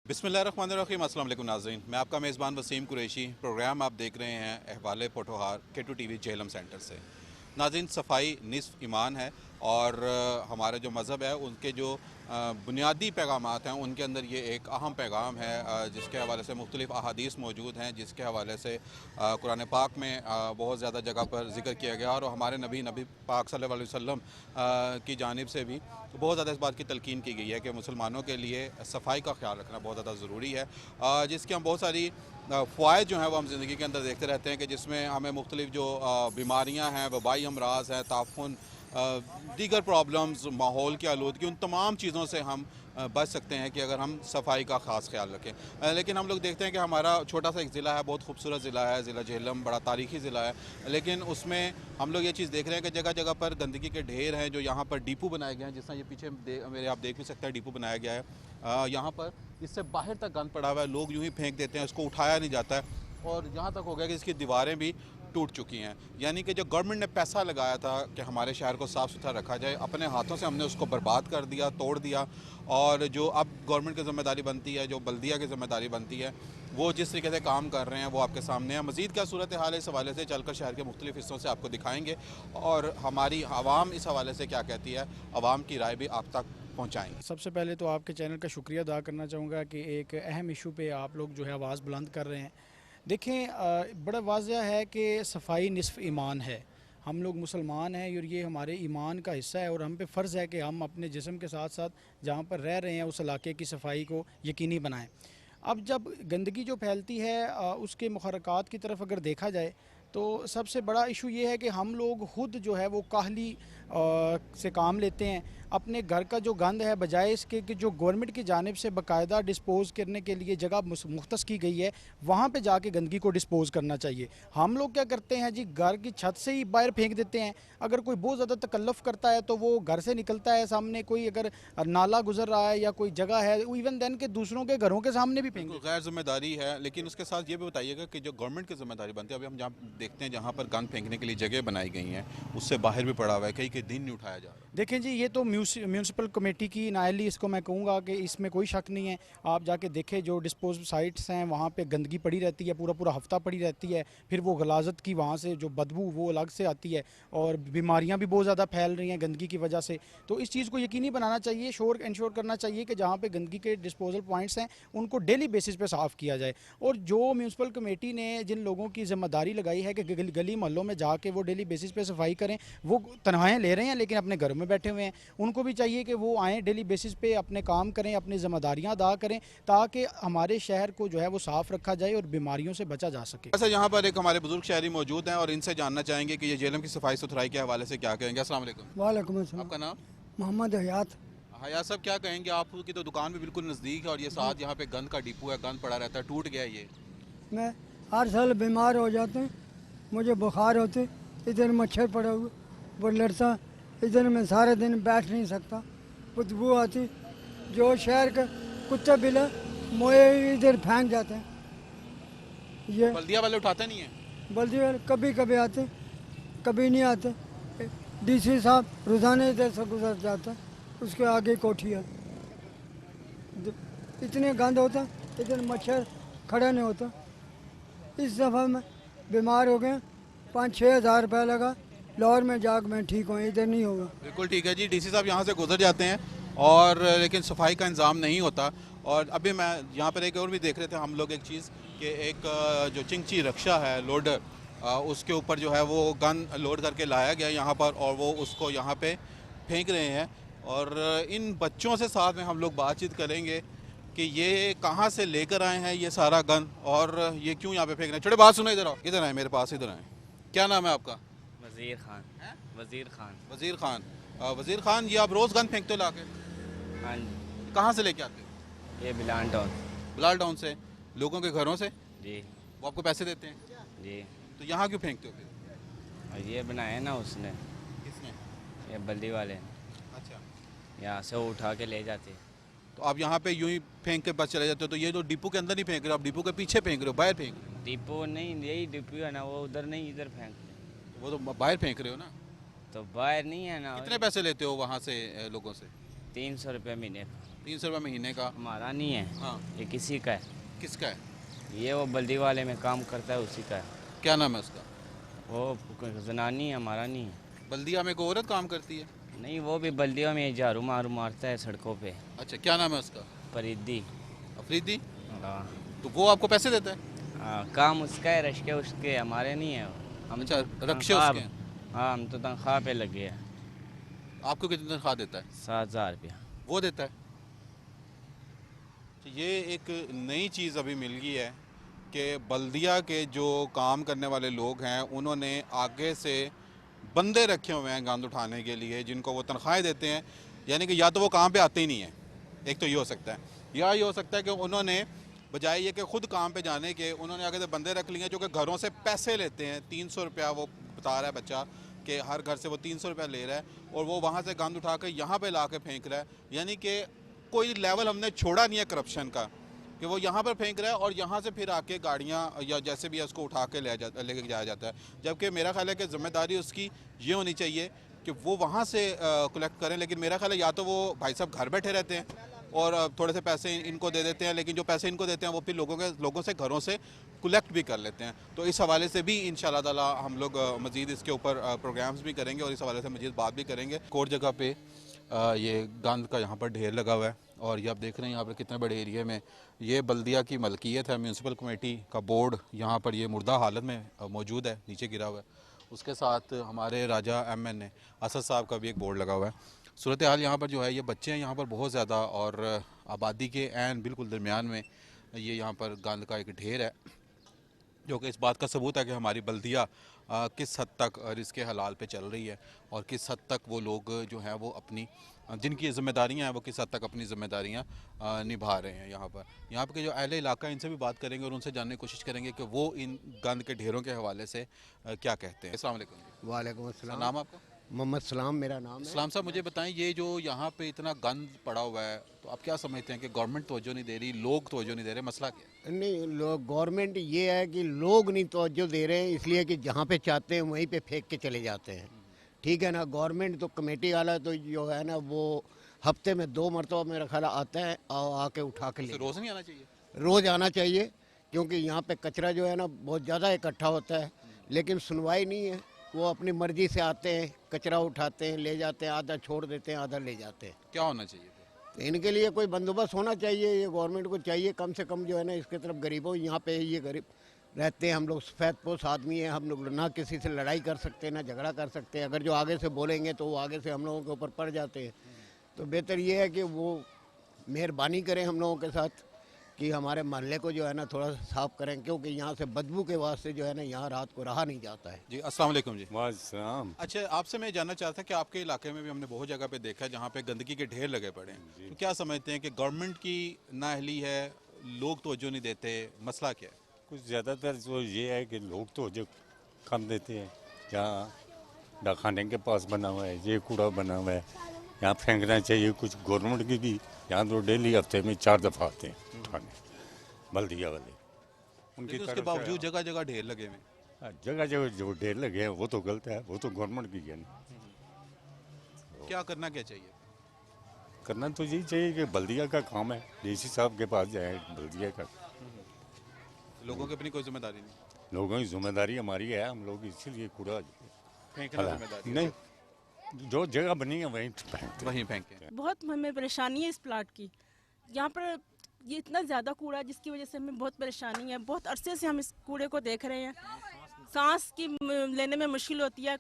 बिस्मिल्लाहिर्रहमानिर्रहीम। अस्सलाम वालेकुम नाज़रीन, मैं आपका मेज़बान वसीम कुरैशी। प्रोग्राम आप देख रहे हैं अहवाल पोठोहार K2 TV झेलम सेंटर से। नाज़रीन, सफाई निस्फ़ ईमान है और हमारा जो मज़हब है उनके जो बुनियादी पैगामात हैं उनके अंदर ये एक अहम पैगाम है, जिसके हवाले से मुख्तलिफ़ अहादीस मौजूद हैं, जिसके हवाले से कुरान पाक में बहुत ज़्यादा जगह पर ज़िक्र किया गया और हमारे नबी पाक सल्लल्लाहु अलैहि वसल्लम की जानिब से भी बहुत ज़्यादा इस बात की तलकीन की गई है कि मुसलमानों के लिए सफाई का ख्याल रखना बहुत ज़्यादा ज़रूरी है, जिसके हम बहुत सारी फ़वाइद जो हैं वो हम ज़िंदगी के अंदर देखते रहते हैं कि जिसमें हमें मुख्तलिफ़ जो बीमारियाँ हैं, वबाई अमराज हैं, ताफ़ुन, दीगर प्रॉब्लम्स, माहौल की आलूदगी, उन तमाम चीज़ों से हम बच सकते हैं कि अगर हम सफाई का ख़ास ख्याल रखें। लेकिन हम लोग देखते हैं कि हमारा छोटा सा एक ज़िला है, बहुत खूबसूरत ज़िला है, ज़िला झेलम बड़ा तारीख़ी ज़िला है, लेकिन उसमें हम लोग ये चीज़ देख रहे हैं कि जगह जगह पर गंदगी के ढेर हैं। जो यहाँ पर डिपो बनाए गए हैं, जिस तरह ये पीछे मेरे आप देख भी सकते हैं, डिपो बनाया गया है यहाँ पर, इससे बाहर तक गंद पड़ा हुआ है, लोग यूँ ही फेंक देते हैं, उसको उठाया नहीं जाता है और यहाँ तक हो गया कि इसकी दीवारें भी टूट चुकी हैं। यानी कि जो गवर्नमेंट ने पैसा लगाया था कि हमारे शहर को साफ़ सुथरा रखा जाए, अपने हाथों से हमने उसको बर्बाद कर दिया, तोड़ दिया। और जो अब गवर्नमेंट की ज़िम्मेदारी बनती है, जो बल्दिया की ज़िम्मेदारी बनती है, वो जिस तरीके से काम कर रहे हैं वो आपके सामने है। मज़ीद क्या सूरत हाल है, इस हवाले से चलकर शहर के मुख्तलिफ़ हिस्सों से आपको दिखाएँगे और हमारी आवाम इस हवाले से क्या कहती है, आवाम की राय भी आप तक पहुँचाएँगे। सबसे पहले तो आपके चैनल का शुक्रिया अदा करना चाहूँगा कि एक अहम इशू पे आप लोग जो है आवाज़ बुलंद कर रहे हैं। देखें, बड़ा वाज़ह है कि सफाई निस्फ़ ईमान है। हम लोग मुसलमान हैं और ये हमारे ईमान का हिस्सा है और हम पे फ़र्ज़ है कि हम अपने जिस्म के साथ साथ जहाँ पर रह रहे हैं उस इलाके की सफाई को यकीनी बनाएं। अब जब गंदगी जो फैलती है उसके मुहर्रकात की तरफ अगर देखा जाए तो सबसे बड़ा इशू ये है कि हम लोग खुद जो है वो काहली से काम लेते हैं। अपने घर का जो गंद है, बजाय इसके कि जो गवर्नमेंट की जानिब से बाकायदा डिस्पोज़ करने के लिए जगह मुख्तस की गई है, वहाँ पे जाके गंदगी को डिस्पोज़ करना चाहिए। हम लोग क्या करते हैं जी, घर की छत से ही बाहर फेंक देते हैं। अगर कोई बहुत ज़्यादा तकल्लुफ़ करता है तो वो घर से निकलता है, सामने कोई अगर नाला गुजर रहा है या कोई जगह है, इवन देन के दूसरों के घरों के सामने भी फेंक बिल्कुल देते हैं। गैर जिम्मेदारी है, लेकिन उसके साथ ये भी बताइएगा कि जो गवर्नमेंट की जिम्मेदारी बनती है, अभी हम जहाँ देखते हैं जहाँ पर गंद फेंकने के लिए जगह बनाई गई हैं, उससे बाहर भी पड़ा हुआ है, कई कई दिन नहीं उठाया जा रहा। देखें जी, ये तो म्यूनसिपल कमेटी की नायली, इसको मैं कहूँगा कि इसमें कोई शक नहीं है। आप जाके देखें जो डिस्पोज साइट्स हैं वहाँ पे गंदगी पड़ी रहती है, पूरा पूरा हफ्ता पड़ी रहती है। फिर वो गलाजत की वहाँ से जो बदबू वो अलग से आती है और बीमारियाँ भी बहुत ज़्यादा फैल रही हैं गंदगी की वजह से। तो इस चीज़ को यकीनी बनाना चाहिए, इंश्योर करना चाहिए कि जहाँ पे गंदगी के डिस्पोजल पॉइंट्स हैं उनको डेली बेसिस पे साफ़ किया जाए। और जो म्यूनसिपल कमेटी ने जिन लोगों की जिम्मेदारी लगाई है कि गली मोहल्लों में जाके वो डेली बेसिस पे सफाई करें, वो तनख्वाहें ले रहे हैं लेकिन अपने घरों में बैठे हुए हैं। उनको भी चाहिए कि वो आएँ, डेली बेसिस पे अपने काम करें, अपनी जिम्मेदारियां अदा करें, ताकि हमारे शहर को जो है वो साफ़ रखा जाए और बीमारियों से बचा जा सके। ऐसा यहाँ पर एक हमारे बुजुर्ग शहरी मौजूद हैं और इनसे जानना चाहेंगे कि ये झेलम की सफाई सुथराई के हवाले से क्या कहेंगे। अस्सलाम वालेकुम। वालेकुम अस्सलाम। आपका नाम? मोहम्मद हयात। हया साहब, क्या कहेंगे, आपकी तो दुकान भी बिल्कुल नज़दीक है और ये साथ यहाँ पे गंद का डिपो है, गंद पड़ा रहता है, टूट गया है ये। मैं हर साल बीमार हो जाते हैं, मुझे बुखार होते, इधर मच्छर पड़ा हुआ, वो लड़ता, इधर मैं सारे दिन बैठ नहीं सकता, बदबू आती। जो शहर का कुत्ता बिल्ला मोए इधर फेंक जाते हैं। ये बल्दिया वाले उठाते नहीं है? बल्दी वाले कभी कभी आते, कभी नहीं आते। डीसी साहब रोज़ाना इधर से गुजर जाता है, उसके आगे कोठी है। इतने गंद होता, इधर मच्छर खड़ा नहीं होता। इस दफ़ा मैं बीमार हो गया, 5-6 हज़ार रुपया लगा, लाहौर में जाकर मैं ठीक हूँ, इधर नहीं होगा। बिल्कुल ठीक है जी, डीसी साहब यहाँ से गुजर जाते हैं और लेकिन सफाई का इंतज़ाम नहीं होता। और अभी मैं यहाँ पर एक और भी देख रहे थे हम लोग एक चीज़ कि एक जो चिंगची रक्षा है लोडर, उसके ऊपर जो है वो गन लोड करके लाया गया यहाँ पर और वो उसको यहाँ पे फेंक रहे हैं। और इन बच्चों से साथ में हम लोग बातचीत करेंगे कि ये कहाँ से लेकर आए हैं ये सारा गन और ये क्यों यहाँ पे फेंक रहे हैं। छोटे बात सुनो, इधर आओ, इधर आए मेरे पास, इधर आए। क्या नाम है आपका? वज़ीर ख़ान। वज़ीर ख़ान। वज़ीर ख़ान। वज़ीर ख़ान, ये आप रोज़ गन फेंकते हो लाके? हाँ जी। कहाँ से लेके आते हो? ये बिलान टाउन। बिलाल टाउन से? लोगों के घरों से? जी। वो आपको पैसे देते हैं? जी। तो यहाँ क्यों फेंकते हो फिर? और ये बनाया ना उसने, किसने? ये बल्दी वाले, अच्छा, यहाँ से वो उठा के ले जाते। तो आप यहाँ पे यूं ही फेंक के बस चले जाते हो, तो ये तो डिपो के अंदर नहीं फेंक रहे हो, आप डिपो के पीछे फेंक रहे हो, बाहर फेंक रहे डिपो नहीं, यही डिपो है ना, वो उधर नहीं इधर फेंक। हो। वो तो बाहर फेंक रहे हो ना। तो बाहर नहीं है ना। कितने पैसे लेते हो वहाँ से लोगों से? 300 रुपये महीने का। 300 रुपये महीने का। हमारा नहीं है, हाँ, ये किसी का है। किसका है? ये वो बल्दी वाले में काम करता है, उसी का है। क्या नाम है उसका? वो जनानी है, हमारा नहीं है। बल्दिया में एक औरत काम करती है। नहीं, वो भी बल्दियों में झाड़ू मारू मारता है सड़कों पे। अच्छा, क्या नाम है उसका? फरीदी। अफरीदी। हाँ। तो वो आपको पैसे देता है? हाँ, काम उसका है, रश्के उसके, हमारे नहीं है। हम अच्छा, तो रक्षे तनख्वाह- उसके हैं। हाँ, हम तो तनख्वाह पे लगे हैं। आपको कितनी तनख्वाह देता है? 7,000 रुपया। वो देता है। तो ये एक नई चीज़ अभी मिल गई है कि बल्दिया के जो काम करने वाले लोग हैं उन्होंने आगे से बंदे रखे हुए हैं गंद उठाने के लिए, जिनको वो तनख्वाहें देते हैं। यानी कि या तो वो काम पे आते ही नहीं है, एक तो ये हो सकता है, या ये हो सकता है कि उन्होंने बजाय ये कि ख़ुद काम पे जाने के उन्होंने आगे से बंदे रख लिए हैं जो कि घरों से पैसे लेते हैं। 300 रुपया वो बता रहा है बच्चा कि हर घर से वो 300 रुपया ले रहा है और वो वहाँ से गंद उठा कर यहाँ पे ला के फेंक रहा है। यानी कि कोई लेवल हमने छोड़ा नहीं है करप्शन का कि वो यहाँ पर फेंक रहा है और यहाँ से फिर आके गाड़ियाँ या जैसे भी है उसको उठा के लेके जाया जाता है। जबकि मेरा ख्याल है कि ज़िम्मेदारी उसकी ये होनी चाहिए कि वो वहाँ से कलेक्ट करें। लेकिन मेरा ख्याल है या तो वो भाई साहब घर बैठे रहते हैं और थोड़े से पैसे इनको दे देते हैं, लेकिन जो पैसे इनको देते हैं वो फिर लोगों से घरों से कलेक्ट भी कर लेते हैं। तो इस हवाले से भी इंशाल्लाह ताला हम लोग मज़ीद इसके ऊपर प्रोग्राम्स भी करेंगे और इस हवाले से मज़ीद बात भी करेंगे। एक और जगह पे ये गंद का यहाँ पर ढेर लगा हुआ है और ये आप देख रहे हैं यहाँ पर कितने बड़े एरिया में ये बल्दिया की मलकियत है। म्यूनसिपल कमेटी का बोर्ड यहाँ पर ये मुर्दा हालत में मौजूद है, नीचे गिरा हुआ है। उसके साथ हमारे राजा MN असद साहब का भी एक बोर्ड लगा हुआ है। सूरत हाल यहाँ पर जो है, ये बच्चे हैं यहाँ पर बहुत ज़्यादा और आबादी के ऐन बिल्कुल दरमियान में ये यहाँ पर गंद का एक ढेर है, जो कि इस बात का सबूत है कि हमारी बल्दिया किस हद तक रिस्क हलाल पे चल रही है और किस हद तक वो लोग जो हैं वो अपनी जिनकी ज़िम्मेदारियाँ हैं वो किस हद तक अपनी ज़िम्मेदारियाँ निभा रहे हैं। यहाँ के जो अहले इलाका इनसे भी बात करेंगे और उनसे जानने की कोशिश करेंगे कि वो इन गंद के ढेरों के हवाले से क्या कहते हैं। अस्सलाम वालेकुम। वालेकुम अस्सलाम। नाम आपका? मोहम्मद सलाम मेरा नाम है। इस्लाम साहब, मुझे बताएं ये जो यहाँ पे इतना गंद पड़ा हुआ है तो आप क्या समझते हैं कि गवर्नमेंट तवज्जो नहीं दे रही, लोग तवज्जो नहीं दे रहे, मसला क्या है? नहीं, लोग गवर्नमेंट ये है कि लोग नहीं तवज्जो दे रहे हैं, इसलिए कि जहाँ पे चाहते हैं वहीं पे फेंक के चले जाते हैं। ठीक है ना। गवर्नमेंट तो कमेटी वाला तो जो है ना वो हफ्ते में 2 मरतबा मेरा ख्याल आता है और आके उठा के ले। रोज़ नहीं आना चाहिए? रोज़ आना चाहिए, क्योंकि यहाँ पे कचरा जो है ना बहुत ज़्यादा इकट्ठा होता है, लेकिन सुनवाई नहीं है। वो अपनी मर्जी से आते हैं, कचरा उठाते हैं, ले जाते हैं, आधा छोड़ देते हैं, आधा ले जाते हैं। क्या होना चाहिए? तो इनके लिए कोई बंदोबस्त होना चाहिए। ये गवर्नमेंट को चाहिए कम से कम जो है ना इसके तरफ गरीबों, यहाँ पे ये गरीब रहते हैं, हम लोग सफ़ेद पोश आदमी हैं, हम लोग ना किसी से लड़ाई कर सकते हैं ना झगड़ा कर सकते हैं। अगर जो आगे से बोलेंगे तो वो आगे से हम लोगों के ऊपर पड़ जाते हैं। तो बेहतर ये है कि वो मेहरबानी करें हम लोगों के साथ कि हमारे मोहल्ले को जो है ना थोड़ा सा साफ़ करें, क्योंकि यहाँ से बदबू के वास्ते जो है ना यहाँ रात को रहा नहीं जाता है। जी, अस्सलाम वालेकुम जी। वालेकुम। अच्छा, आपसे मैं जानना चाहता था कि आपके इलाके में भी हमने बहुत जगह पे देखा है जहाँ पे गंदगी के ढेर लगे पड़े हैं। तो क्या समझते हैं कि गवर्नमेंट की नाअहली है, लोग तवज्जो नहीं देते, मसला क्या है? कुछ ज़्यादातर जो ये है कि लोग तो जो कम देते हैं। जहाँ डाखाने के पास बना हुआ है ये कूड़ा बना हुआ है, यहाँ फेंकना चाहिए। कुछ गवर्नमेंट की भी यहाँ तो डेली हफ्ते में 4 दफ़ा आते हैं उठाने, बल्दिया वाले। उनकी लेकिन उसके तरफ से बावजूद जगह जगह ढेर लगे हुए हैं। जगह जगह जो ढेर लगे हैं वो तो गलत है, वो तो गवर्नमेंट की है ना। क्या करना क्या चाहिए? करना तो यही चाहिए कि बल्दिया का काम है, डीसी साहब के पास जाए। बल्दिया का लोगों की अपनी कोई जिम्मेदारी नहीं, लोगों की जिम्मेदारी हमारी है, हम लोग इसीलिए कूड़ा फेंकना जिम्मेदारी नहीं, जो जगह बनी है वहीं फेंकते हैं। वहीं फेंके। बहुत हमें परेशानी है इस प्लाट की। यहाँ पर ये इतना ज़्यादा कूड़ा है जिसकी वजह से हमें बहुत परेशानी है। बहुत अरसे से हम इस कूड़े को देख रहे हैं, सांस की लेने में मुश्किल होती है,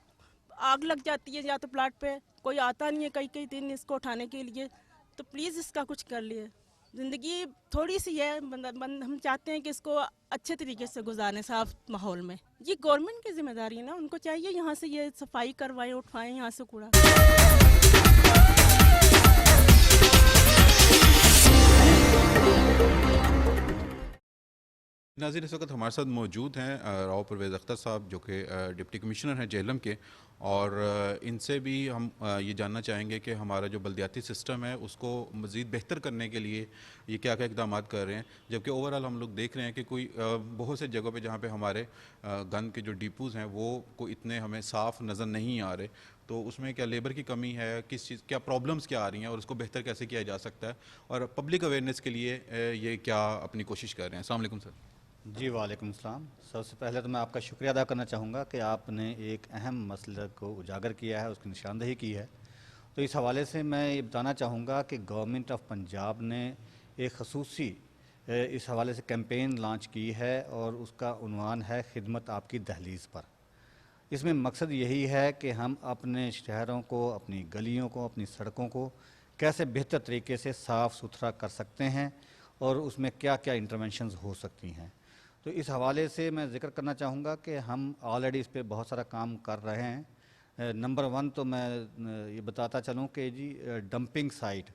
आग लग जाती है या तो प्लाट पे, कोई आता नहीं है कई कई दिन इसको उठाने के लिए। तो प्लीज़ इसका कुछ कर लिए। ज़िंदगी थोड़ी सी है, हम चाहते हैं कि इसको अच्छे तरीके से गुजारें साफ माहौल में। ये गवर्नमेंट की जिम्मेदारी है ना, उनको चाहिए यहाँ से ये सफाई करवाएं, उठवाएं यहाँ से कूड़ा। नाज़रीन, इस वक्त हमारे साथ मौजूद हैं राव परवेज़ अख्तर साहब, जो कि डिप्टी कमिश्नर हैं जेहलम के, और इनसे भी हम ये जानना चाहेंगे कि हमारा जो बल्दियाती सिस्टम है उसको मज़ीद बेहतर करने के लिए ये क्या क्या इकदाम कर रहे हैं। जबकि ओवरऑल हम लोग देख रहे हैं कि कोई बहुत से जगहों पे जहाँ पे हमारे गन के जो डिपोज़ हैं वो को इतने हमें साफ़ नज़र नहीं आ रहे, तो उसमें क्या लेबर की कमी है, किस चीज़ क्या प्रॉब्लम्स क्या आ रही हैं और उसको बेहतर कैसे किया जा सकता है, और पब्लिक अवेयरनेस के लिए ये क्या अपनी कोशिश कर रहे हैं। अस्सलाम वालेकुम सर। जी वालेकुम सलाम। सबसे पहले तो मैं आपका शुक्रिया अदा करना चाहूँगा कि आपने एक अहम मसले को उजागर किया है, उसकी निशानदेही की है। तो इस हवाले से मैं ये बताना चाहूँगा कि गवर्नमेंट ऑफ पंजाब ने एक खसूसी इस हवाले से कैंपेन लॉन्च की है और उसका उन्वान है खिदमत आपकी दहलीज़ पर। इसमें मकसद यही है कि हम अपने शहरों को, अपनी गलियों को, अपनी सड़कों को कैसे बेहतर तरीके से साफ़ सुथरा कर सकते हैं और उसमें क्या क्या इंटरवेंशंस हो सकती हैं। तो इस हवाले से मैं ज़िक्र करना चाहूँगा कि हम ऑलरेडी इस पे बहुत सारा काम कर रहे हैं। नंबर 1 तो मैं ये बताता चलूँ कि जी डंपिंग साइट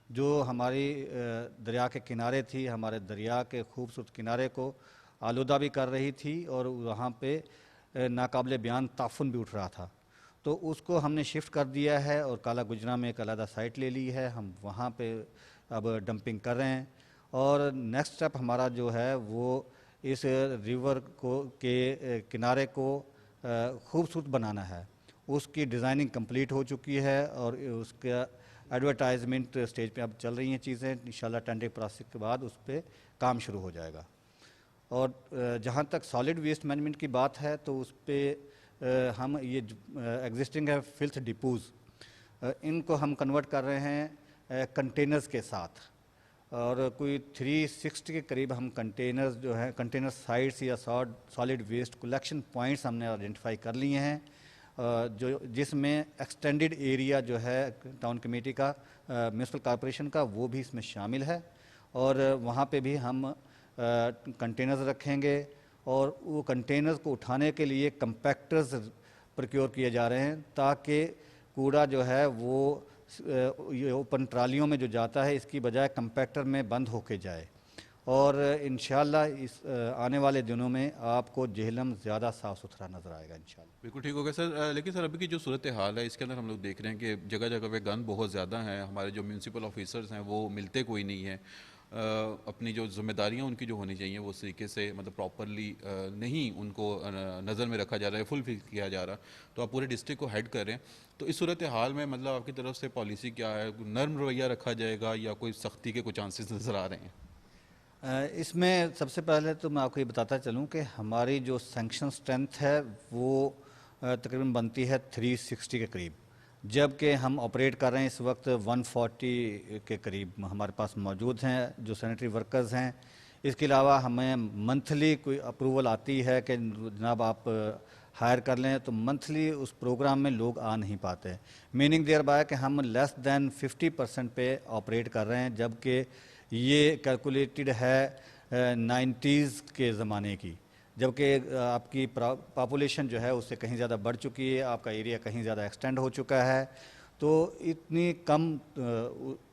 जो हमारी दरिया के किनारे थी, हमारे दरिया के खूबसूरत किनारे को आलूदा भी कर रही थी और वहाँ पे नाकाबिले बयान ताफुन भी उठ रहा था, तो उसको हमने शिफ्ट कर दिया है और काला गुजरा में एक अलग साइट ले ली है। हम वहाँ पे अब डंपिंग कर रहे हैं और नेक्स्ट स्टेप हमारा जो है वो इस रिवर को के किनारे को खूबसूरत बनाना है। उसकी डिज़ाइनिंग कंप्लीट हो चुकी है और उसका एडवर्टाइजमेंट स्टेज पे अब चल रही हैं चीज़ें। इंशाल्लाह टेंडरिंग प्रोसेस के बाद उस पर काम शुरू हो जाएगा। और जहाँ तक सॉलिड वेस्ट मैनेजमेंट की बात है तो उस पर हम ये एग्जिस्टिंग है फिल्थ डिपोज़, इनको हम कन्वर्ट कर रहे हैं कंटेनर्स के साथ, और कोई 360 के करीब हम कंटेनर्स जो हैं, कंटेनर साइट्स या सॉलिड वेस्ट कलेक्शन पॉइंट्स हमने आइडेंटिफाई कर लिए हैं, जो जिसमें एक्सटेंडेड एरिया जो है टाउन कमेटी का, म्यूनसिपल कॉरपोरेशन का, वो भी इसमें शामिल है। और वहाँ पे भी हम कंटेनर्स रखेंगे और वो कंटेनर्स को उठाने के लिए कंपैक्टर्स प्रोक्योर किए जा रहे हैं ताकि कूड़ा जो है वो ये ओपन ट्रालियों में जो जाता है इसकी बजाय कंपैक्टर में बंद होके जाए। और इंशाल्लाह इस आने वाले दिनों में आपको जेहलम ज़्यादा साफ़ सुथरा नज़र आएगा इंशाल्लाह। बिल्कुल ठीक हो गया सर। लेकिन सर, अभी की जो सूरत हाल है इसके अंदर हम लोग देख रहे हैं कि जगह जगह पे गन बहुत ज़्यादा हैं। हमारे जो म्यूनसिपल ऑफिसर्स हैं वो मिलते कोई नहीं हैं। अपनी जो जिम्मेदारियां उनकी जो होनी चाहिए वो उस तरीके से मतलब प्रॉपरली नहीं उनको नज़र में रखा जा रहा है, फुलफिल किया जा रहा। तो आप पूरे डिस्ट्रिक्ट को हेड कर रहे हैं, तो इस सूरत हाल में मतलब आपकी तरफ से पॉलिसी क्या है? नर्म रवैया रखा जाएगा या कोई सख्ती के कुछ चांसेस नज़र आ रहे हैं? इसमें सबसे पहले तो मैं आपको ये बताता चलूँ कि हमारी जो सैंक्शन स्ट्रेंथ है वो तकरीबन बनती है 360 के करीब, जबकि हम ऑपरेट कर रहे हैं इस वक्त 140 के करीब हमारे पास मौजूद हैं जो सैनिटरी वर्कर्स हैं। इसके अलावा हमें मंथली कोई अप्रूवल आती है कि जनाब आप हायर कर लें, तो मंथली उस प्रोग्राम में लोग आ नहीं पाते। मीनिंग देयर बाय कि हम लेस दैन 50% पे ऑपरेट कर रहे हैं, जबकि ये कैलकुलेटेड है 90s के ज़माने की, जबकि आपकी पॉपुलेशन जो है उससे कहीं ज़्यादा बढ़ चुकी है, आपका एरिया कहीं ज़्यादा एक्सटेंड हो चुका है। तो इतनी कम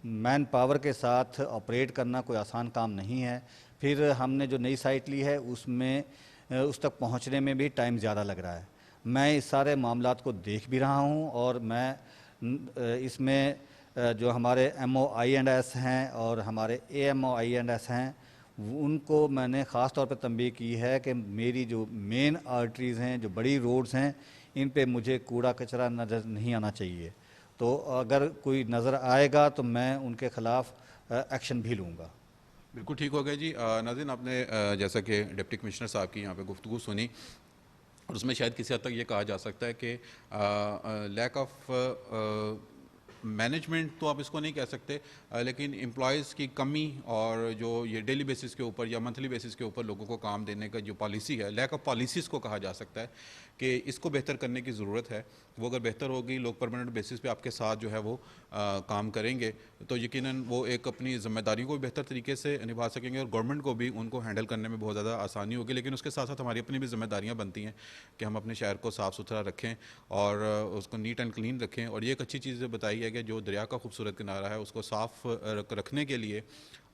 मैन पावर के साथ ऑपरेट करना कोई आसान काम नहीं है। फिर हमने जो नई साइट ली है उसमें उस तक पहुंचने में भी टाइम ज़्यादा लग रहा है। मैं इस सारे मामलात को देख भी रहा हूं और मैं इसमें जो हमारे MOI&S हैं और हमारे AMOI&S हैं उनको मैंने ख़ास तौर पर तंबीह की है कि मेरी जो मेन आर्टरीज़ हैं, जो बड़ी रोड्स हैं, इन पे मुझे कूड़ा कचरा नज़र नहीं आना चाहिए। तो अगर कोई नज़र आएगा तो मैं उनके ख़िलाफ़ एक्शन भी लूँगा। बिल्कुल ठीक हो गया जी। नाज़रीन, आपने जैसा कि डिप्टी कमिश्नर साहब की यहाँ पे गुफ्तगू सुनी और उसमें शायद किसी हद तक ये कहा जा सकता है कि लैक ऑफ मैनेजमेंट तो आप इसको नहीं कह सकते, लेकिन एम्प्लॉयज़ की कमी और जो ये डेली बेसिस के ऊपर या मंथली बेसिस के ऊपर लोगों को काम देने का जो पॉलिसी है, लैक ऑफ पॉलिसीज़ को कहा जा सकता है कि इसको बेहतर करने की ज़रूरत है। वो अगर बेहतर होगी, लोग परमानेंट बेसिस पे आपके साथ जो है वो काम करेंगे, तो यकीनन वो एक अपनी ज़िम्मेदारियों को भी बेहतर तरीके से निभा सकेंगे और गवर्नमेंट को भी उनको हैंडल करने में बहुत ज़्यादा आसानी होगी। लेकिन उसके साथ साथ हमारी अपनी भी ज़िम्मेदारियाँ बनती हैं कि हम अपने शहर को साफ़ सुथरा रखें और उसको नीट एंड क्लीन रखें। और ये एक अच्छी चीज़ बताई है कि जो दरिया का खूबसूरत किनारा है उसको साफ़ रखने के लिए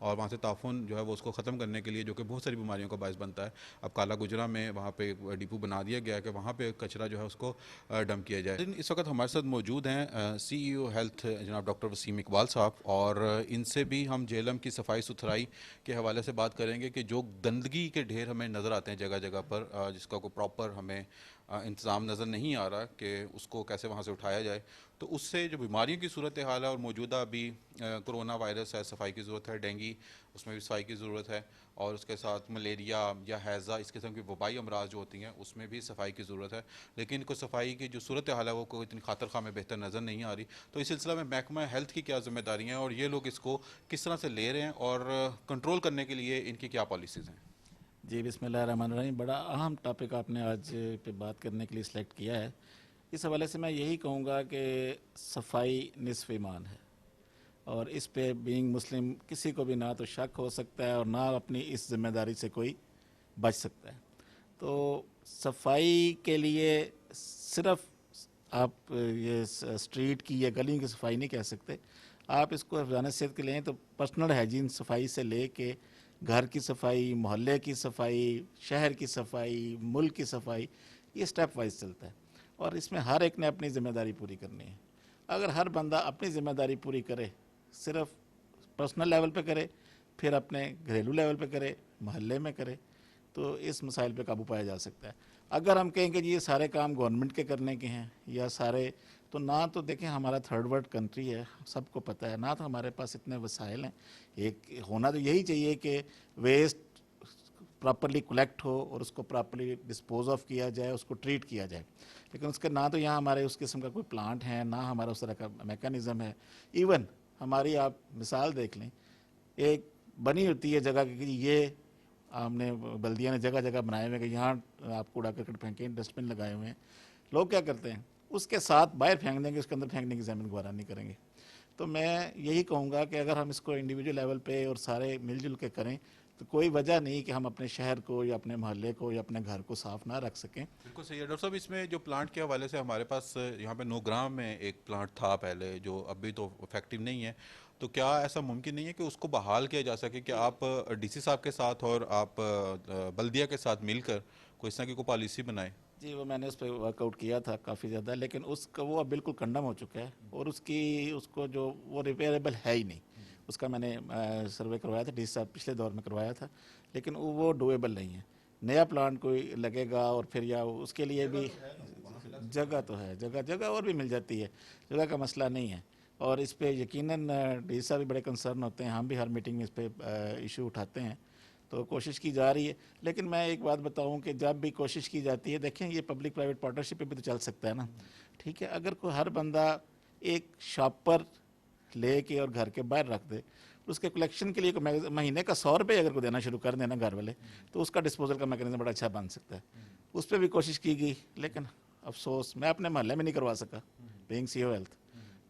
और वहाँ से ताफुन जो है वो उसको ख़त्म करने के लिए, जो कि बहुत सारी बीमारियों का बायस बनता है, अब काला गुजरा में वहाँ पे एक डिपो बना दिया गया है कि वहाँ पे कचरा जो है उसको डंप किया जाए। लेकिन इस वक्त हमारे साथ मौजूद हैं CEO हेल्थ जनाब डॉक्टर वसीम इकबाल साहब, और इनसे भी हम जेहलम की सफाई सुथराई के हवाले से बात करेंगे कि जो गंदगी के ढेर हमें नज़र आते हैं जगह जगह पर, जिसका कोई प्रॉपर हमें इंतज़ाम नज़र नहीं आ रहा कि उसको कैसे वहाँ से उठाया जाए, तो उससे जो बीमारियों की सूरत हाल है, और मौजूदा अभी कोरोना वायरस है, सफाई की ज़रूरत है, डेंगू उसमें भी सफाई की ज़रूरत है, और उसके साथ मलेरिया या हैज़ा इस किस्म की वबाई अमराज जो होती हैं उसमें भी सफाई की ज़रूरत है। लेकिन को सफाई की जो सूरत हाल है वो कोई इतनी खातर खा में बेहतर नज़र नहीं आ रही। तो इस सिलसिला में महकमा हेल्थ की क्या जिम्मेदारियाँ हैं और ये लोग इसको किस तरह से ले रहे हैं और कंट्रोल करने के लिए इनकी क्या पॉलिसीज़ हैं? जी बिस्मिल्लाहिर्रहमानिर्रहीम। बड़ा अहम टॉपिक आपने आज पे बात करने के लिए सिलेक्ट किया है। इस हवाले से मैं यही कहूँगा कि सफाई निस्फ ईमान है, और इस पे बीइंग मुस्लिम किसी को भी ना तो शक हो सकता है और ना अपनी इस जिम्मेदारी से कोई बच सकता है। तो सफाई के लिए सिर्फ आप ये स्ट्रीट की या गली की सफाई नहीं कह सकते, आप इसको हिफ़्ज़ान सेहत के लिए तो पर्सनल हाइजीन सफाई से ले के घर की सफाई, मोहल्ले की सफाई, शहर की सफाई, मुल्क की सफाई, ये स्टेप वाइज चलता है और इसमें हर एक ने अपनी ज़िम्मेदारी पूरी करनी है। अगर हर बंदा अपनी ज़िम्मेदारी पूरी करे, सिर्फ पर्सनल लेवल पे करे, फिर अपने घरेलू लेवल पे करे, मोहल्ले में करे, तो इस मसाइल पे काबू पाया जा सकता है। अगर हम कहें कि जी ये सारे काम गवर्नमेंट के करने के हैं या सारे, तो ना तो देखें हमारा थर्ड वर्ल्ड कंट्री है, सबको पता है, ना तो हमारे पास इतने वसाइल हैं। एक होना तो यही चाहिए कि वेस्ट प्रॉपरली कलेक्ट हो और उसको प्रॉपरली डिस्पोज ऑफ किया जाए, उसको ट्रीट किया जाए, लेकिन उसके ना तो यहाँ हमारे उस किस्म का कोई प्लांट है, ना हमारा उस तरह का मैकेनिज़्म है। इवन हमारी आप मिसाल देख लें, एक बनी होती है जगह कि ये हमने बल्दिया ने जगह जगह बनाए हुए कि यहाँ आप कूड़ा करकट फेंकें, डस्टबिन लगाए हुए हैं। लोग क्या करते हैं, उसके साथ बाहर फेंक देंगे, उसके अंदर फेंकने की ज़मीन गवारा नहीं करेंगे। तो मैं यही कहूँगा कि अगर हम इसको इंडिविजुअल लेवल पे और सारे मिलजुल के करें तो कोई वजह नहीं कि हम अपने शहर को या अपने मोहल्ले को या अपने घर को साफ़ ना रख सकें। बिल्कुल सही है डॉक्टर साहब। इसमें जो प्लांट के हवाले से हमारे पास यहाँ पे नौग्राम में एक प्लांट था पहले, जो अभी तो इफेक्टिव नहीं है, तो क्या ऐसा मुमकिन नहीं है कि उसको बहाल किया जा सके कि आप DC साहब के साथ और आप बल्दिया के साथ मिलकर कोई इस तरह की कोई पॉलिसी बनाएं? जी वो मैंने उस पर वर्कआउट किया था काफ़ी ज़्यादा, लेकिन उसका वो अब बिल्कुल कंडम हो चुका है और उसको जो वो रिपेयरेबल है ही नहीं। उसका मैंने सर्वे करवाया था, DC साहब पिछले दौर में करवाया था, लेकिन वो डूएबल नहीं है। नया प्लांट कोई लगेगा और फिर या उसके लिए भी जगह तो है, जगह और भी मिल जाती है, जगह का मसला नहीं है। और इस पे यकीनन DC साहब भी बड़े कंसर्न होते हैं, हम भी हर मीटिंग में इस पे इशू उठाते हैं, तो कोशिश की जा रही है। लेकिन मैं एक बात बताऊं कि जब भी कोशिश की जाती है, देखें ये पब्लिक प्राइवेट पार्टनरशिप पे भी तो चल सकता है ना, ठीक है। अगर कोई हर बंदा एक शॉपर ले के और घर के बाहर रख दे, उसके कलेक्शन के लिए महीने का 100 रुपये अगर को देना शुरू कर देना घर वाले, तो उसका डिस्पोजल का मैकेनिज्म बड़ा अच्छा बन सकता है। उस पर भी कोशिश की गई, लेकिन अफसोस मैं अपने मोहल्ले में नहीं करवा सका, बीइंग CEO हेल्थ,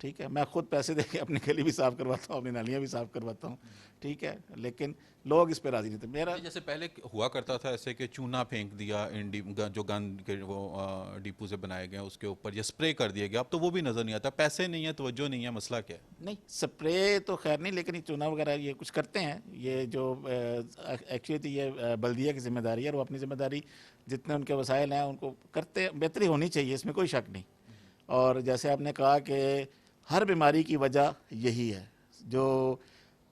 ठीक है। मैं खुद पैसे दे के अपनी गली भी साफ़ करवाता हूँ, अपनी नालियाँ भी साफ़ करवाता हूँ, ठीक है, लेकिन लोग इस पर राज़ी नहीं थे। मेरा जैसे पहले हुआ करता था ऐसे कि चूना फेंक दिया जो गन के वो डिपो से बनाए गए उसके ऊपर, या स्प्रे कर दिया गया, अब तो वो भी नज़र नहीं आता। पैसे नहीं है, तवज्जो नहीं है, मसला क्या है? नहीं, स्प्रे तो खैर नहीं, लेकिन ये चूना वगैरह ये कुछ करते हैं, ये जो एक्चुअली तो ये बल्दिया की जिम्मेदारी है और वो अपनी जिम्मेदारी जितने उनके वसाइल हैं उनको करते, बेहतरी होनी चाहिए, इसमें कोई शक नहीं। और जैसे आपने कहा कि हर बीमारी की वजह यही है, जो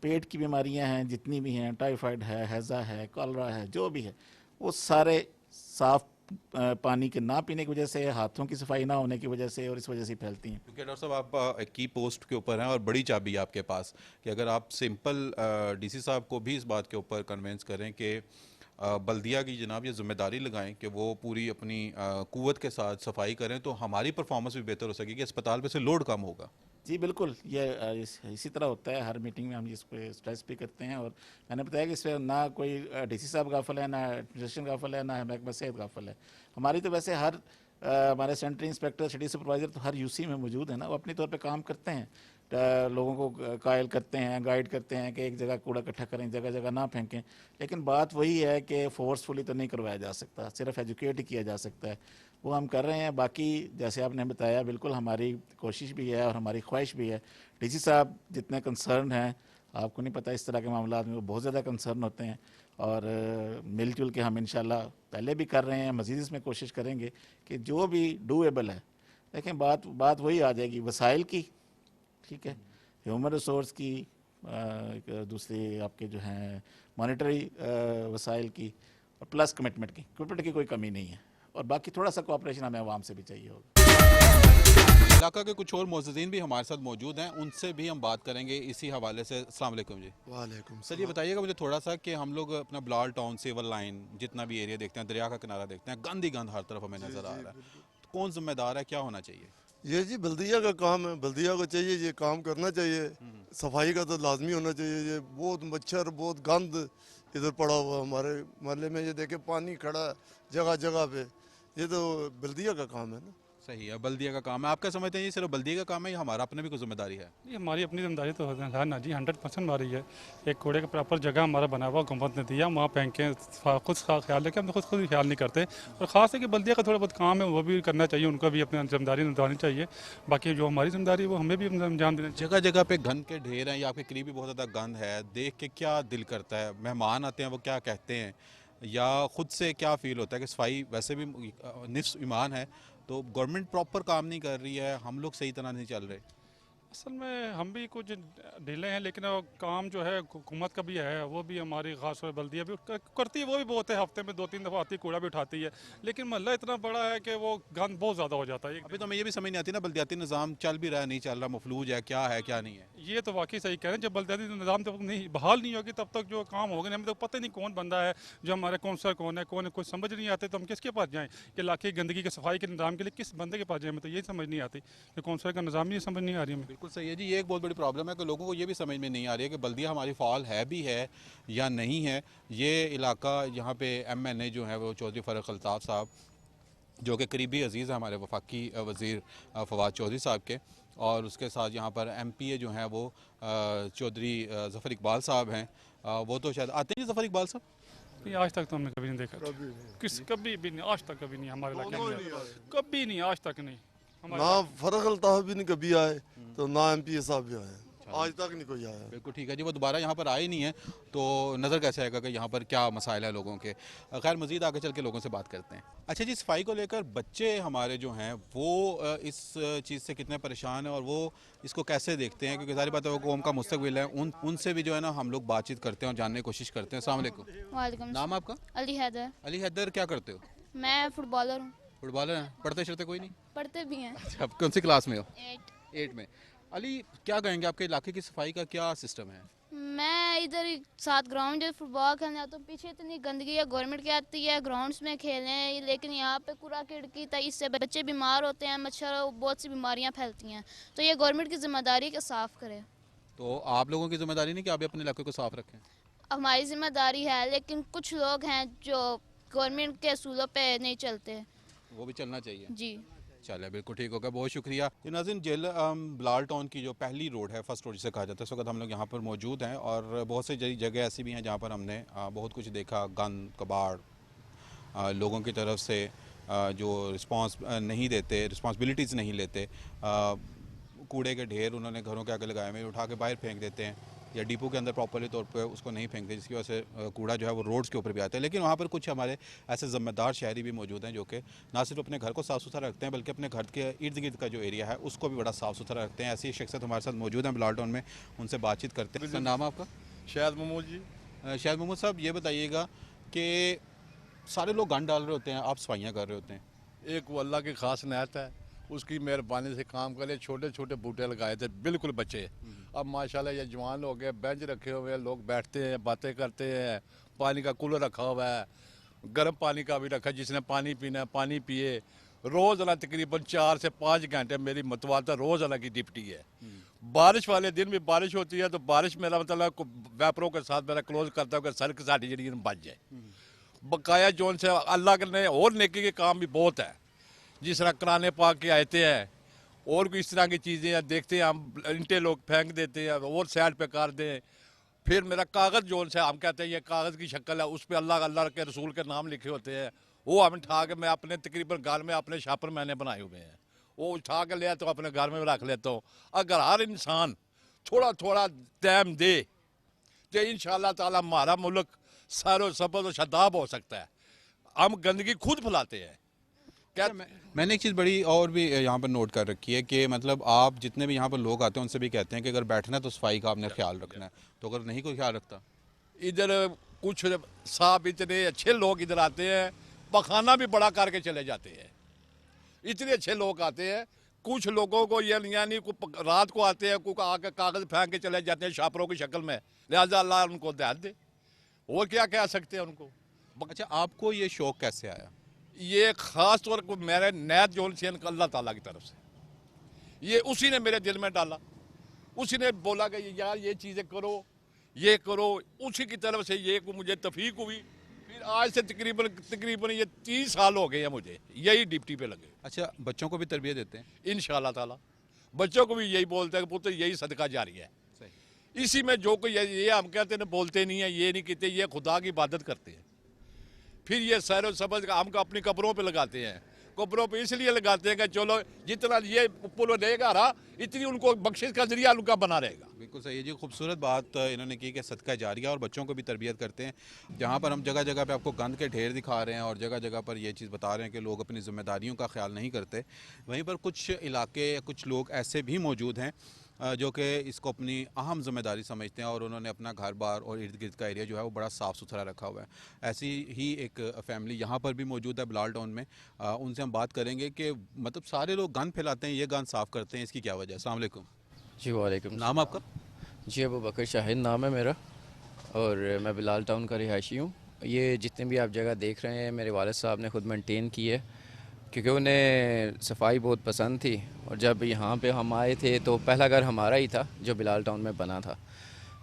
पेट की बीमारियां हैं जितनी भी हैं, टाइफाइड है, हैज़ा है, कॉलरा है, जो भी है, वो सारे साफ़ पानी के ना पीने की वजह से, हाथों की सफाई ना होने की वजह से और इस वजह से फैलती हैं। क्योंकि डॉक्टर साहब आप एक की पोस्ट के ऊपर हैं और बड़ी चाबी है आपके पास कि अगर आप सिंपल DC साहब को भी इस बात के ऊपर कन्वेंस करें कि बल्दिया की जनाब ये जिम्मेदारी लगाएं कि वो पूरी अपनी कुव्वत के साथ सफाई करें, तो हमारी परफॉर्मेंस भी बेहतर हो सकेगी, अस्पताल पे से लोड कम होगा। जी बिल्कुल, ये इसी तरह होता है, हर मीटिंग में हम इस पर स्ट्रेस भी करते हैं। और मैंने बताया कि इसमें ना कोई DC साहब गाफिल है, ना एडमिनिस्ट्रेशन गाफिल है, ना महकमा सेहत गाफिल है। हमारी तो वैसे हर हमारे सेंट्री इंस्पेक्टर, सिटी सुपरवाइज़र तो हर UC में मौजूद है ना, वो अपनी तौर पे काम करते हैं, लोगों को कायल करते हैं, गाइड करते हैं कि एक जगह कूड़ा इकट्ठा करें, जगह जगह ना फेंकें। लेकिन बात वही है कि फोर्सफुली तो नहीं करवाया जा सकता, सिर्फ एजुकेट ही किया जा सकता है, वो हम कर रहे हैं। बाकी जैसे आपने बताया, बिल्कुल हमारी कोशिश भी है और हमारी ख्वाहिश भी है, DC साहब जितने कंसर्न हैं आपको नहीं पता, इस तरह के मामला में वो बहुत ज़्यादा कंसर्न होते हैं। और मिलजुल के हम इंशाल्लाह पहले भी कर रहे हैं, मज़ीद इसमें कोशिश करेंगे कि जो भी डूएबल है। देखें, बात वही आ जाएगी वसाइल की, ठीक है, ह्यूमन रिसोर्स की, दूसरी आपके जो हैं मॉनेटरी वसाइल की, और प्लस कमिटमेंट की कोई कमी नहीं है। और बाकी थोड़ा सा कोऑपरेशन हमें आवाम से भी चाहिए होगा। इलाका के कुछ और मोअज़्ज़िज़ीन भी हमारे साथ मौजूद हैं, उनसे भी हम बात करेंगे इसी हवाले से। अस्सलाम वालेकुम जी। वालेकुम सर, ये बताइएगा मुझे थोड़ा सा कि हम लोग अपना बिलाल टाउन, सिविल लाइन, जितना भी एरिया देखते हैं, दरिया का किनारा देखते हैं, गंद ही गंद हर तरफ हमें नज़र आ रहा है। तो कौन जिम्मेदार है, क्या होना चाहिए? ये जी बल्दिया का काम है, बल्दिया को चाहिए ये काम करना चाहिए। सफाई का तो लाजमी होना चाहिए। ये बहुत मच्छर, बहुत गंद इधर पड़ा हुआ हमारे मोहल्ले में। ये देखे पानी खड़ा है जगह जगह पे, ये तो बल्दिया का काम है ना। सही है, बल्दिया का काम है। आप क्या समझते हैं ये सिर्फ बल्दिया का काम है या हमारा अपने भी कोई जिम्मेदारी है? ये हमारी अपनी जिम्मेदारी तो है ना जी, 100% हमारी है। एक कूड़े का प्रॉपर जगह हमारा बना हुआ हुकूमत ने दिया, वहाँ फेंकें, खुद का ख्याल रखें। हम तो खुद ख्याल नहीं करते। और ख़ास है कि बल्दिया का थोड़ा बहुत काम है, वो भी करना चाहिए, उनका भी अपनी जिम्मेदारी निभानी चाहिए। बाकी जो हमारी जिम्मेदारी है वो हमें भी अंजाम देना चाहिए। जगह जगह पे गंद के ढेर हैं या आपके करीब भी बहुत ज़्यादा गंद है, देख के क्या दिल करता है? मेहमान आते हैं वो क्या कहते हैं, या ख़ुद से क्या फ़ील होता है कि सफाई वैसे भी निस्फ़ ईमान है, तो गवर्नमेंट प्रॉपर काम नहीं कर रही है, हम लोग सही तरह नहीं चल रहे? असल में हम भी कुछ ढीले हैं, लेकिन वो काम जो है हुकूमत का भी है, वो भी हमारी खास तौर बल्दिया भी करती है। वो भी बहुत है, हफ्ते में 2-3 दफ़ा आती है, कूड़ा भी उठाती है। लेकिन मोहल्ला इतना बड़ा है कि वो गंद बहुत ज़्यादा हो जाता है। अभी तो हमें ये भी समझ नहीं आती ना, बल्दियाती निज़ाम चल भी रहा है, नहीं चल रहा, मफलूज है, क्या है क्या नहीं है? ये तो वाकई सही कह रहे हैं। जब बल्दियाती निज़ाम तब नहीं बहाल नहीं होगी, तब तक जो काम होगा, हमें तो पता ही नहीं कौन बंदा है, जो हमारे कौंसलर कौन है, कौन है, कुछ समझ नहीं आते। तो हम किसके पास जाएँ कि इलाके की गंदगी के सफाई के निज़ाम के लिए किस बंदे के पास जाएँ? हमें तो यही समझ नहीं आती कि कौंसलर का निज़ाम ही समझ नहीं आ रही हमें। बिल्कुल सही है जी। ये एक बहुत बड़ी प्रॉब्लम है कि लोगों को ये भी समझ में नहीं आ रही है कि बल्दिया हमारी फ़ाल है भी है या नहीं है। ये इलाका यहाँ पे MNA जो है वो चौधरी फ़ारूक अल्ताफ़ साहब, जो कि करीबी अजीज़ है हमारे वफाकी वज़ीर फ़वाद चौधरी साहब के, और उसके साथ यहाँ पर MPA जो हैं वो चौधरी ज़फ़र इकबाल साहब हैं। वो तो शायद आते हैं ज़फ़र इकबाल साहब? नहीं, आज तक तो हमने कभी नहीं देखा। कभी भी नहीं, आज तक कभी नहीं हमारे इलाके में, कभी नहीं, आज तक नहीं। ना फ़ारूक अल्ताफ़ भी नहीं कभी आए, तो ना MPA साहब भी आए, आज तक नहीं कोई आया। बिल्कुल ठीक है जी। वो दोबारा यहाँ पर आए नहीं है तो नज़र कैसे आएगा कि यहाँ पर क्या मसाइल है लोगों के? खैर, मज़ीद आगे चल के लोगों से बात करते हैं। अच्छा जी, सफाई को लेकर बच्चे हमारे जो हैं वो इस चीज़ से कितने परेशान हैं और वो इसको कैसे देखते हैं? क्योंकि सारी बात है वो कौम का मुस्तकबिल है, उनसे भी जो है ना हम लोग बातचीत करते हैं और जानने की कोशिश करते हैं। अस्सलाम वालेकुम। वालेकुम। नाम आपका? अली हैदर। अली हैदर, क्या करते हो? मैं फुटबॉलर हूँ। फुटबॉलर हैं? पढ़ते शढ़ते कोई नहीं? पढ़ते भी हैं। अच्छा, आप कौन सी क्लास में हो? 8 में। अली, क्या कहेंगे, आपके इलाके की सफाई का क्या सिस्टम है? मैं इधर साथ ग्राउंड जो फुटबॉल खेलने आता हूँ, पीछे इतनी गंदगी है, गवर्नमेंट की आती है ग्राउंड्स में खेलें, लेकिन यहाँ पे कूड़ा किड़की था, इससे बच्चे बीमार होते हैं, मच्छर और बहुत सी बीमारियाँ फैलती हैं। तो ये गवर्नमेंट की जिम्मेदारी कि साफ़ करे। तो आप लोगों की जिम्मेदारी नहीं कि आप अपने इलाके को साफ रखें? हमारी जिम्मेदारी है, लेकिन कुछ लोग हैं जो गवर्नमेंट के असूलों पे नहीं चलते। वो भी चलना चाहिए जी। चले, बिल्कुल ठीक होगा, बहुत शुक्रिया। ये नाज़रीन, बिलाल टाउन की जो पहली रोड है, फर्स्ट रोड जिसे कहा जाता है, इस वक्त हम लोग यहाँ पर मौजूद हैं और बहुत सी जगह ऐसी भी हैं जहाँ पर हमने बहुत कुछ देखा, गंद कबाड़, लोगों की तरफ से जो रिस्पांस नहीं देते, रिस्पांसिबिलिटीज़ नहीं लेते, कूड़े के ढेर उन्होंने घरों के आगे लगाए हुए उठा के बाहर फेंक देते हैं, या डिपो के अंदर प्रॉपरली तौर पे उसको नहीं फेंकते, जिसकी वजह से कूड़ा जो है वो रोड्स के ऊपर भी आता है। लेकिन वहाँ पर कुछ हमारे ऐसे ज़िम्मेदार शहरी भी मौजूद हैं जो कि ना सिर्फ अपने घर को साफ़ सुथरा रखते हैं बल्कि अपने घर के इर्द गिर्द का जो एरिया है उसको भी बड़ा साफ़ सुथरा रखते हैं। ऐसी शख्सियत हमारे साथ मौजूद हैं बिलाल टाउन में, उनसे बातचीत करते हैं। सर, नाम आपका? शायद महमूद जी। शायद महमूद साहब, ये बताइएगा कि सारे लोग गंद डाल रहे होते हैं, आप सफाइयाँ कर रहे होते हैं, एक वो अल्लाह की खास नेत है, उसकी मेहरबानी से काम करे। छोटे छोटे बूटे लगाए थे, बिल्कुल बच्चे। अब माशाल्लाह ये जवान हो गए, बेंच रखे हुए हैं, लोग बैठते हैं, बातें करते हैं, पानी का कूलर रखा हुआ है, गर्म पानी का भी रखा है, जिसने पानी पीना है पानी पिए। रोज़ाना तकरीबन 4 से 5 घंटे मेरी मतवालता रोज़ाना की डिप्टी है। बारिश वाले दिन भी बारिश होती है तो बारिश मेरा मतलब वैपरों के साथ मेरा क्लोज करता हूँ कि सड़क साड़ी जी बच जाए। बकाया जोन से अल्लाह ने और नेकी के काम भी बहुत है, जिस तरह कुरान पाक के आयते हैं और भी इस तरह की चीज़ें हैं, देखते हैं हम इंटे लोग फेंक देते हैं और साइड पे कर दें। फिर मेरा कागज़ जोन से हम कहते हैं ये कागज़ की शक्ल है, उस पर अल्लाह के रसूल के नाम लिखे होते हैं, वो हम उठा के मैं अपने तकरीबन घर में अपने शापर मैंने बनाए हुए हैं, वो उठा के ले तो अपने घर में रख लेता हूँ। अगर हर इंसान थोड़ा थोड़ा टाइम दे तो इंशाअल्लाह ताला हमारा मुल्क सारो सबज और शदाब हो सकता है। हम गंदगी खुद फैलाते हैं। क्या मैंने एक चीज़ बड़ी और भी यहाँ पर नोट कर रखी है कि मतलब आप जितने भी यहाँ पर लोग आते हैं उनसे भी कहते हैं कि अगर बैठना है तो सफाई का आपने ख्याल रखना है, तो अगर नहीं कोई ख्याल रखता, इधर कुछ साहब इतने अच्छे लोग इधर आते हैं, पखाना भी बड़ा करके चले जाते हैं। इतने अच्छे लोग आते हैं। कुछ लोगों को ये यानी रात को आते हैं, कुछ आके कागज फेंक के चले जाते हैं शापरों की शक्ल में। लिहाजा अल्लाह उनको ध्यान दे, वो क्या कह सकते हैं उनको। अच्छा, आपको ये शौक कैसे आया? ये ख़ास तौर पर मेरे नैत जोन से अल्लाह ताला की तरफ से, ये उसी ने मेरे दिल में डाला। उसी ने बोला कि यार ये चीज़ें करो, ये करो। उसी की तरफ से ये को मुझे तफीक हुई। फिर आज से तकरीबन ये 30 साल हो गए हैं मुझे यही ड्यूटी पे लगे। अच्छा, बच्चों को भी तरबियत देते हैं? इंशाअल्लाह ताला बच्चों को भी यही बोलते हैं कि पुत्र यही सदका जारी है। इसी में जो कोई ये हम कहते हैं बोलते नहीं है, ये नहीं कहते, ये खुदा की इबादत करते हैं। फिर ये सैर सबज का हम अपनी कब्रों पे लगाते हैं। कब्रों पे इसलिए लगाते हैं कि चलो जितना ये पुल रहेगा रहा, इतनी उनको बख्शिश का जरिया उनका बना रहेगा। बिल्कुल सही है जी, खूबसूरत बात इन्होंने की कि सदका जारिया, और बच्चों को भी तरबियत करते हैं। जहाँ पर हम जगह जगह पे आपको गंद के ढेर दिखा रहे हैं और जगह जगह पर ये चीज़ बता रहे हैं कि लोग अपनी ज़िम्मेदारियों का ख्याल नहीं करते, वहीं पर कुछ इलाके या कुछ लोग ऐसे भी मौजूद हैं जो कि इसको अपनी अहम ज़िम्मेदारी समझते हैं और उन्होंने अपना घर बार और इर्द गिर्द का एरिया जो है वो बड़ा साफ़ सुथरा रखा हुआ है। ऐसी ही एक फैमिली यहाँ पर भी मौजूद है बिलाल टाउन में। उनसे हम बात करेंगे कि मतलब सारे लोग गंद फैलाते हैं, ये गंद साफ़ करते हैं, इसकी क्या वजह है? अस्सलाम वालेकुम जी। वालेकुम। नाम आपका? जी अबू बकर शाहिद नाम है मेरा, और मैं बिलाल टाउन का रिहायशी हूँ। ये जितने भी आप जगह देख रहे हैं मेरे वालिद साहब ने खुद मेंटेन की है, क्योंकि उन्हें सफाई बहुत पसंद थी। और जब यहाँ पे हम आए थे तो पहला घर हमारा ही था जो बिलाल टाउन में बना था।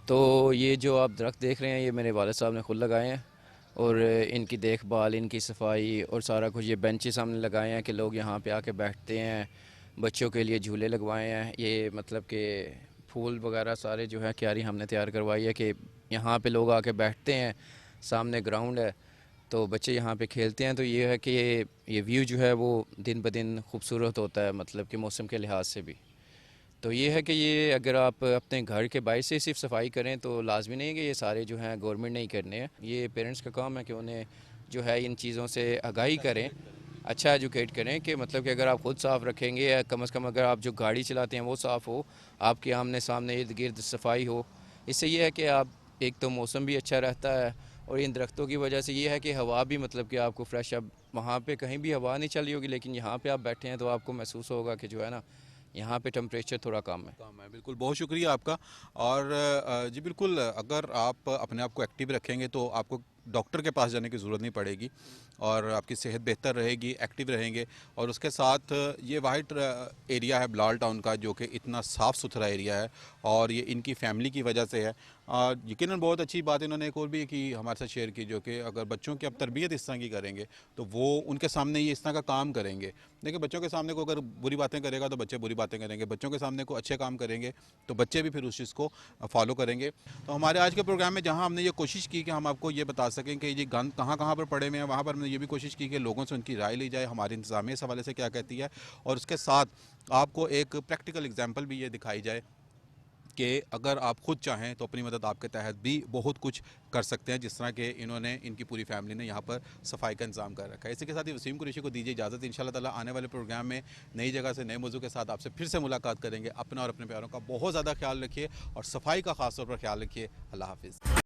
तो ये जो आप दरख्त देख रहे हैं ये मेरे वालिद साहब ने खुद लगाए हैं, और इनकी देखभाल, इनकी सफाई और सारा कुछ, ये बेंचेस हमने लगाए हैं कि लोग यहाँ पे आके बैठते हैं। बच्चों के लिए झूले लगवाए हैं। ये मतलब कि फूल वगैरह सारे जो है क्यारी हमने तैयार करवाई है कि यहाँ पे लोग आके बैठते हैं। सामने ग्राउंड है तो बच्चे यहाँ पे खेलते हैं। तो ये है कि ये व्यू जो है वो दिन ब दिन खूबसूरत होता है, मतलब कि मौसम के लिहाज से भी। तो ये है कि ये अगर आप अपने घर के बाहर से सिर्फ सफाई करें तो लाजमी नहीं है कि ये सारे जो हैं गवर्नमेंट ने ही करने हैं। ये पेरेंट्स का काम है कि उन्हें जो है इन चीज़ों से आगाही करें, अच्छा एजुकेट करें कि मतलब कि अगर आप खुद साफ़ रखेंगे या कम से कम अगर आप जो गाड़ी चलाते हैं वो साफ़ हो, आपके आमने सामने इर्द गिर्द सफाई हो, इससे ये है कि आप एक तो मौसम भी अच्छा रहता है, और इन दरख्तों की वजह से ये है कि हवा भी मतलब कि आपको फ्रेश, अब वहाँ पे कहीं भी हवा नहीं चली होगी लेकिन यहाँ पे आप बैठे हैं तो आपको महसूस होगा कि जो है ना यहाँ पे टेम्परेचर थोड़ा कम है। बिल्कुल, बहुत शुक्रिया आपका। और जी बिल्कुल, अगर आप अपने आप को एक्टिव रखेंगे तो आपको डॉक्टर के पास जाने की ज़रूरत नहीं पड़ेगी और आपकी सेहत बेहतर रहेगी, एक्टिव रहेंगे। और उसके साथ ये वाइट एरिया है बिलाल टाउन का जो कि इतना साफ़ सुथरा एरिया है और ये इनकी फैमिली की वजह से है। यकीनन बहुत अच्छी बात इन्होंने एक और भी की हमारे साथ शेयर की, जो कि अगर बच्चों की अब तरबियत इस तरह की करेंगे तो वो उनके सामने ये इस तरह का काम करेंगे। देखिए, बच्चों के सामने को अगर बुरी बातें करेगा तो बच्चे बुरी बातें करेंगे, बच्चों के सामने को अच्छे काम करेंगे तो बच्चे भी फिर उस चीज़ को फॉलो करेंगे। तो हमारे आज के प्रोग्राम में जहाँ हमने ये कोशिश की कि हम आपको ये बता सकें कि ये गंद कहाँ कहाँ पर पड़े हुए हैं, वहाँ पर हमने ये भी कोशिश की कि लोगों से उनकी राय ली जाए, हमारी इंतज़ामिया इस हवाले से क्या कहती है, और उसके साथ आपको एक प्रैक्टिकल एग्जाम्पल भी ये दिखाई जाए कि अगर आप खुद चाहें तो अपनी मदद आपके तहत भी बहुत कुछ कर सकते हैं, जिस तरह के इन्होंने, इनकी पूरी फैमिली ने यहाँ पर सफाई का इंतजाम कर रखा है। इसी के साथ ही वसीम कुरैशी को दीजिए इजाज़त। इंशाल्लाह ताला आने वाले प्रोग्राम में नई जगह से नए मौजू के साथ आपसे फिर से मुलाकात करेंगे। अपना और अपने प्यारों का बहुत ज़्यादा ख्याल रखिए और सफाई का ख़ास तौर पर ख्याल रखिए। अल्लाह हाफिज़।